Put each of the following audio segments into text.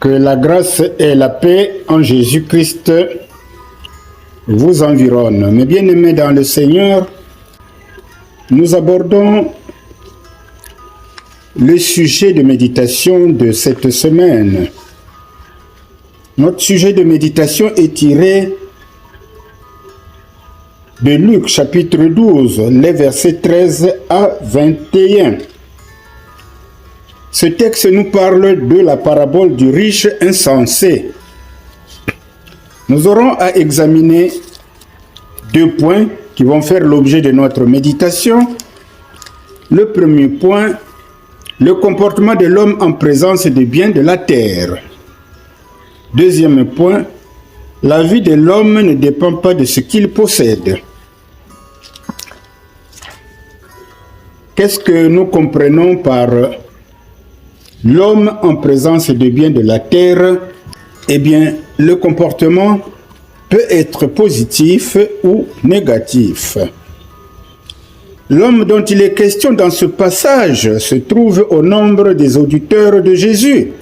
Que la grâce et la paix en Jésus-Christ vous environnent. Mes bien-aimés dans le Seigneur, nous abordons le sujet de méditation de cette semaine. Notre sujet de méditation est tiré de Luc chapitre 12, les versets 13 à 21. Ce texte nous parle de la parabole du riche insensé. Nous aurons à examiner deux points qui vont faire l'objet de notre méditation. Le premier point, le comportement de l'homme en présence des biens de la terre. Deuxième point, la vie de l'homme ne dépend pas de ce qu'il possède. Qu'est-ce que nous comprenons par l'homme en présence des biens de la terre? Eh bien, le comportement peut être positif ou négatif. L'homme dont il est question dans ce passage se trouve au nombre des auditeurs de Jésus.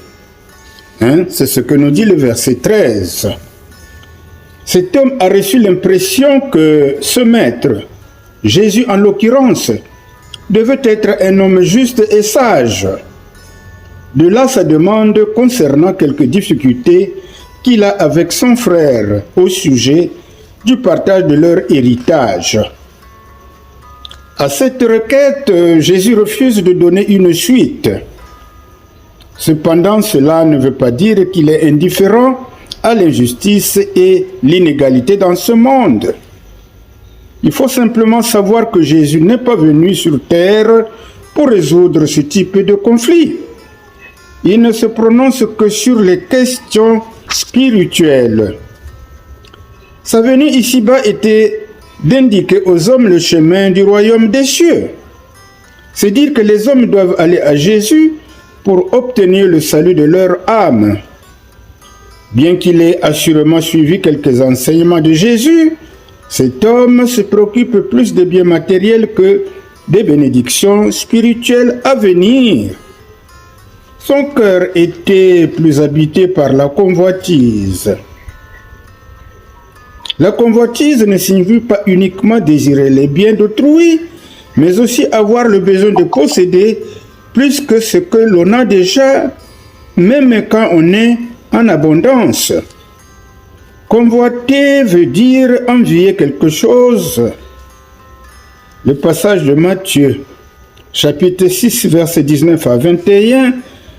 C'est ce que nous dit le verset 13. Cet homme a reçu l'impression que ce maître, Jésus en l'occurrence, devait être un homme juste et sage. De là sa demande concernant quelques difficultés qu'il a avec son frère au sujet du partage de leur héritage. À cette requête, Jésus refuse de donner une suite. Cependant, cela ne veut pas dire qu'il est indifférent à l'injustice et l'inégalité dans ce monde. Il faut simplement savoir que Jésus n'est pas venu sur terre pour résoudre ce type de conflit. Il ne se prononce que sur les questions spirituelles. Sa venue ici-bas était d'indiquer aux hommes le chemin du royaume des cieux. C'est dire que les hommes doivent aller à Jésus pour obtenir le salut de leur âme. Bien qu'il ait assurément suivi quelques enseignements de Jésus, cet homme se préoccupe plus des biens matériels que des bénédictions spirituelles à venir. Son cœur était plus habité par la convoitise. La convoitise ne signifie pas uniquement désirer les biens d'autrui, mais aussi avoir le besoin de posséder plus que ce que l'on a déjà, même quand on est en abondance. Convoiter veut dire envier quelque chose. Le passage de Matthieu, chapitre 6, versets 19 à 21,